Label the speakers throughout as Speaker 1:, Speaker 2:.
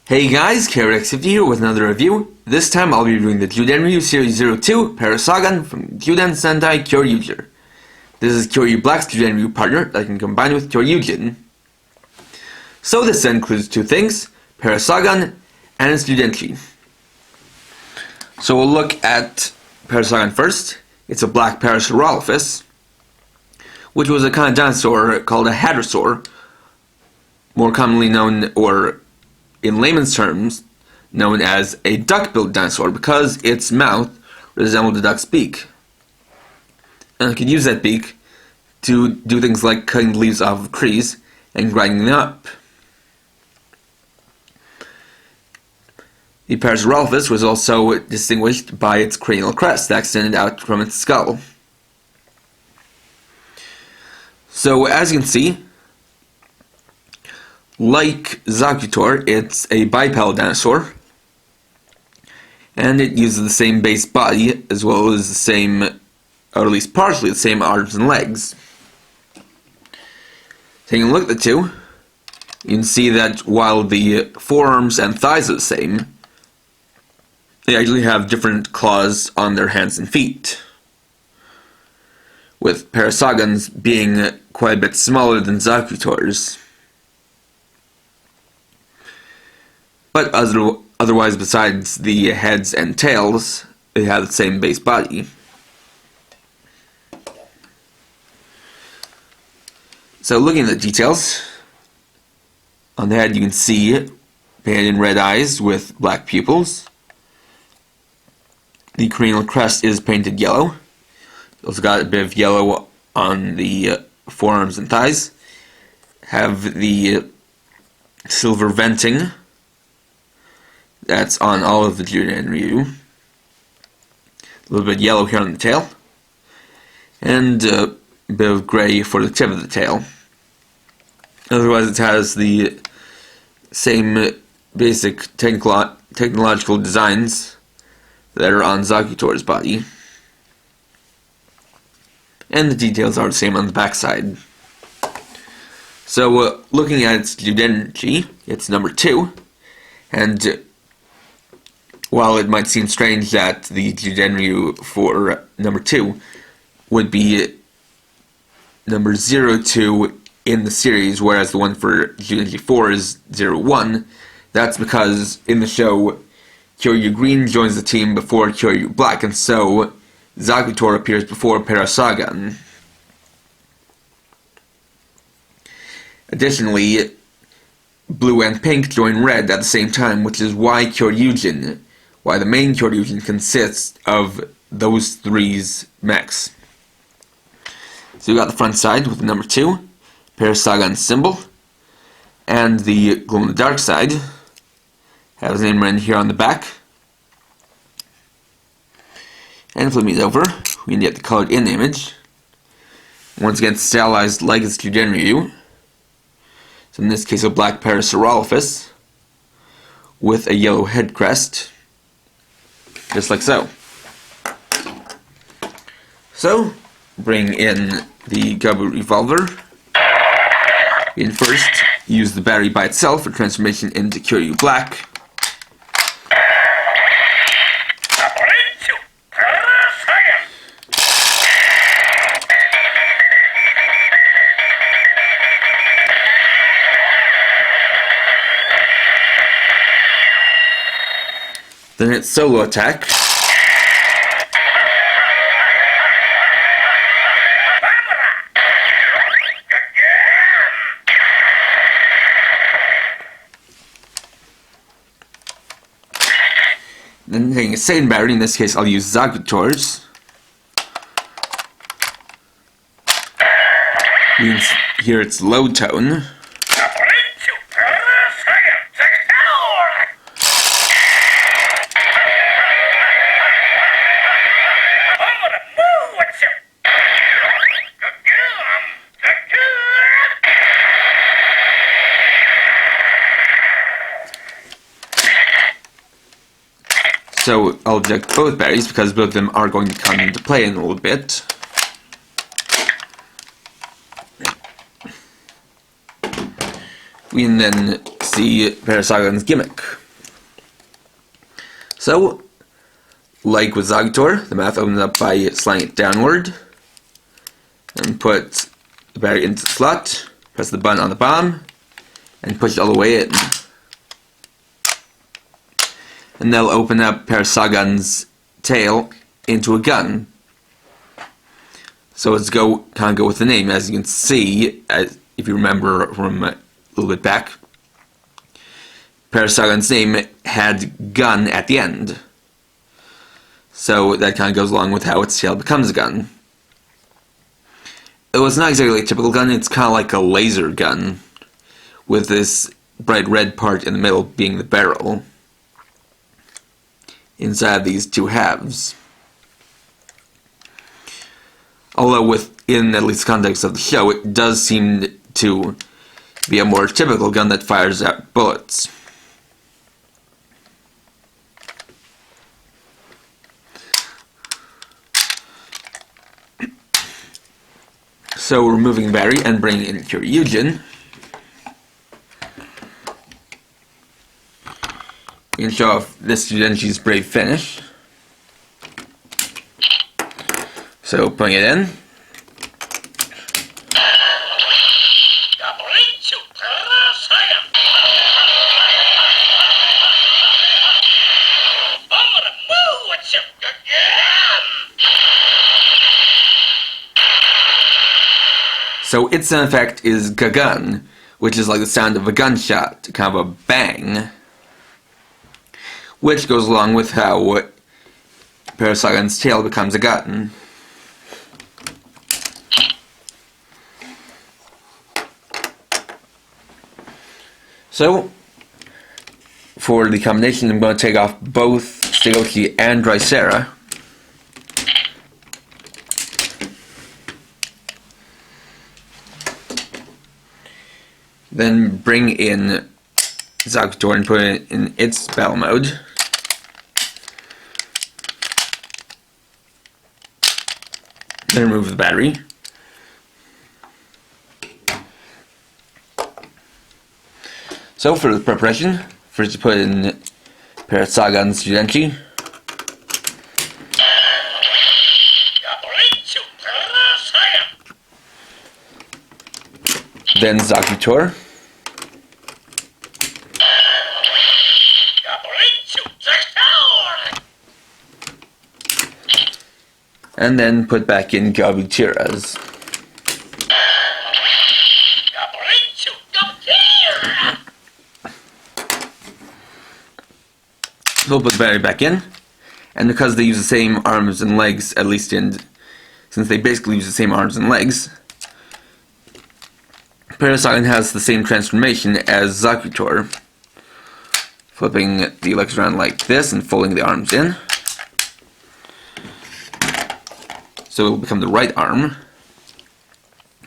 Speaker 1: Hey guys, Kyoryujin here with another review. This time I'll be reviewing the Jyudenryu Series 02 Parasagun from Gyuden Sentai Kyoryujin. This is Kyoryu Black's Jyudenryu partner that can combine with Kyoryujin. So this set includes two things, Parasagun and its Jyudenryu. So we'll look at Parasagun first. It's a black Parasaurolophus, which was a kind of dinosaur called a hadrosaur, more commonly known, or in layman's terms, known as a duck-billed dinosaur because its mouth resembled a duck's beak. And it could use that beak to do things like cutting the leaves off of trees and grinding them up. The Parasaurolophus was also distinguished by its cranial crest that extended out from its skull. So as you can see, like Zakutor, it's a bipedal dinosaur, and it uses the same base body as well as the same, or at least partially the same arms and legs. Taking a look at the two, you can see that while the forearms and thighs are the same, they actually have different claws on their hands and feet, with Parasagun's being quite a bit smaller than Zakutor's. But otherwise, besides the heads and tails, they have the same base body. So looking at the details, on the head you can see painted in red eyes with black pupils. The cranial crest is painted yellow. Also got a bit of yellow on the forearms and thighs. Have the silver venting that's on all of the Jyudenryu. A little bit yellow here on the tail, and a bit of gray for the tip of the tail. Otherwise, it has the same basic technological designs that are on Zakutor's body, and the details are the same on the backside. So, looking at its Jyudenryu, it's number 2, and while it might seem strange that the Jyudenryu for number 2 would be number 02 in the series, whereas the one for Jyudenryu 4 is 01, that's because in the show, Kyoryu Green joins the team before Kyoryu Black, and so Zakutor appears before Parasagun. Additionally, blue and pink join red at the same time, which is why the main Kyoryujin consists of those three's mechs. So we got the front side with the number 2, Parasagun symbol, and the glow-in-the-dark side has his name written here on the back. And flipping it over, we can get the colored in image. Once again, stylized like its Jyudenryu. So in this case, a black Parasaurolophus with a yellow head crest, just like so. So, bring in the Gabu revolver. We can first use the battery by itself for transformation into Kyoryu Black. Then its solo attack. Then taking a second battery, in this case I'll use Zakutor's. You can hear its low tone. So I'll eject both batteries because both of them are going to come into play in a little bit. We can then see Parasagun's gimmick. So, like with Zagitor, the mouth opens up by sliding it downward, and put the battery into the slot, press the button on the bottom, and push it all the way in. And that'll open up Parasagun's tail into a gun. So let's kind of go with the name. As you can see, if you remember from a little bit back, Parasagun's name had gun at the end. So that kind of goes along with how its tail becomes a gun. It was not exactly a typical gun, it's kind of like a laser gun, with this bright red part in the middle being the barrel, inside these two halves. Although within at least the context of the show, it does seem to be a more typical gun that fires out bullets. So we're removing the battery and bringing in Kyoryujin. You can show off this Jyudenryu's brave finish. So putting it in. So its sound effect is gagun, which is like the sound of a gunshot, kind of a bang, which goes along with how Parasagun's tail becomes a gun. So, for the combination, I'm going to take off both Stegochi and Drysera. Then bring in Zagitor and put it in its battle mode. Then remove the battery. So for the preparation, first you put in Parasagun's Jyudenryu. Then Zagitor. And then put back in Kyoryujin's. We'll put the battery back in, and because they use the same arms and legs, at least since they basically use the same arms and legs, Parasagun has the same transformation as Zagitor, flipping the legs around like this and folding the arms in. So it will become the right arm.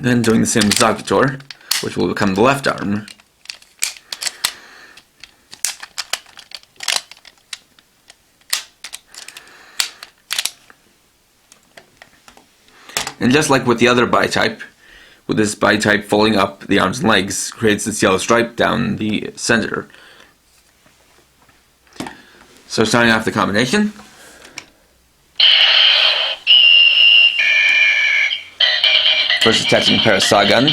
Speaker 1: Then doing the same with Zagitor, which will become the left arm. And just like with the other bi-type, with this bi-type folding up the arms and legs creates this yellow stripe down the center. So starting off the combination. First attaching Parasagun.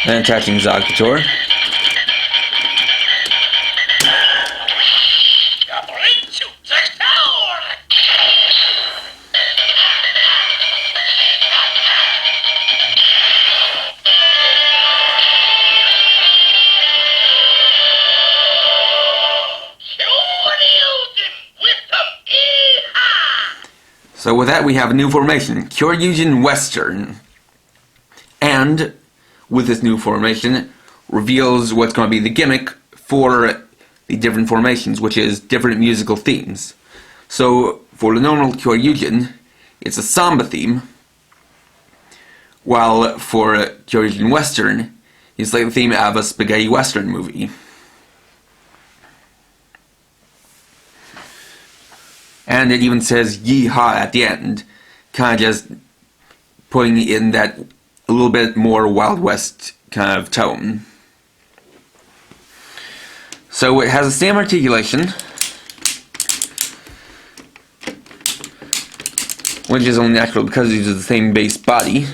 Speaker 1: Then attaching Zagitor. So with that we have a new formation, Kyoryujin Western. And with this new formation, reveals what's going to be the gimmick for the different formations, which is different musical themes. So for the normal Kyoryujin, it's a samba theme, while for Kyoryujin Western, it's like the theme of a spaghetti western movie. And it even says Yeehaw at the end, kind of just putting in that a little bit more Wild West kind of tone. So it has the same articulation, which is only natural because it uses the same base body.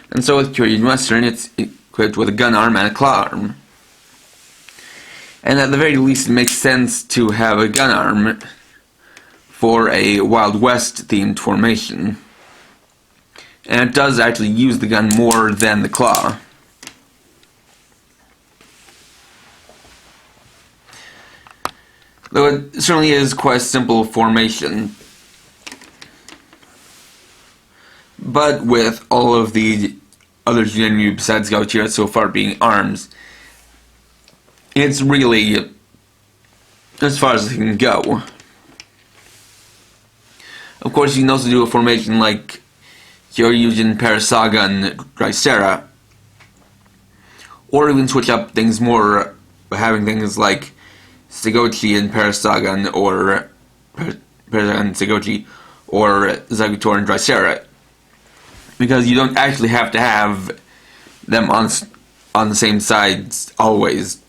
Speaker 1: And so with Kyoryujin Western, it's equipped with a gun arm and a claw arm. And at the very least, it makes sense to have a gun arm for a Wild West themed formation. And it does actually use the gun more than the claw. Though it certainly is quite a simple formation. But with all of the other Jyudenryu besides Kyoryujin so far being arms, it's really as far as it can go. Of course, you can also do a formation like Kyoryujin, Parasagun, Drysera, or even switch up things more by having things like Segochi and Parasagun, or Parasagun and Segochi, or Zagutor and Drysera, because you don't actually have to have them on the same sides always.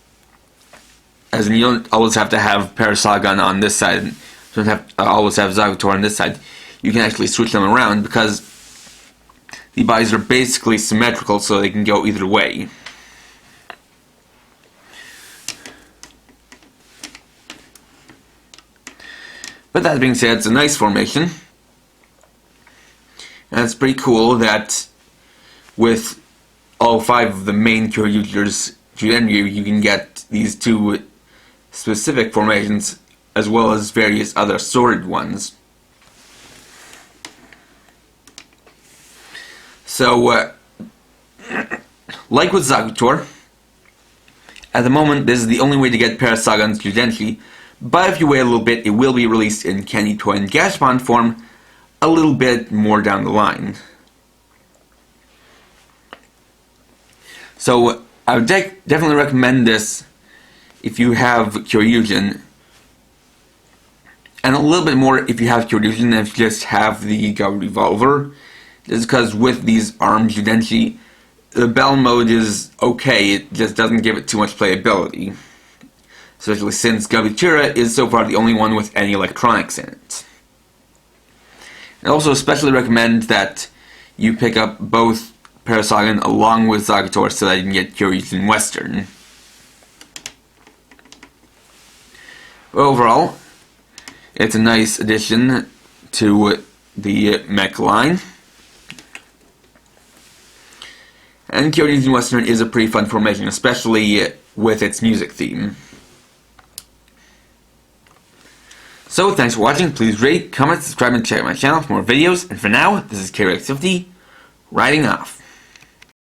Speaker 1: As in, you don't always have to have Parasagun on this side, you don't have always have Zagutor on this side. You can actually switch them around because the bodies are basically symmetrical, so they can go either way. But that being said, it's a nice formation. And it's pretty cool that with all 5 of the main Kyoryuji's Jyudenryu, you can get these 2 specific formations as well as various other sorted ones. So, like with Zagutor, at the moment this is the only way to get Parasagun's Jyudenryu, but if you wait a little bit, it will be released in Candy Toy and Gashbond form a little bit more down the line. So I would definitely recommend this if you have Kyoryujin, and a little bit more if you have Kyoryujin than if you just have the Gao Revolver, just because with these arms Jyudenryu, the battle mode is okay, it just doesn't give it too much playability. Especially since Kyoryujin is so far the only one with any electronics in it. I also especially recommend that you pick up both Parasagun along with Zagutor so that you can get Kyoryujin Western. But overall, it's a nice addition to the mech line. And Kyoryujin Western is a pretty fun formation, especially with its music theme. So, thanks for watching. Please rate, comment, subscribe, and check out my channel for more videos. And for now, this is Kyoryujin, writing off.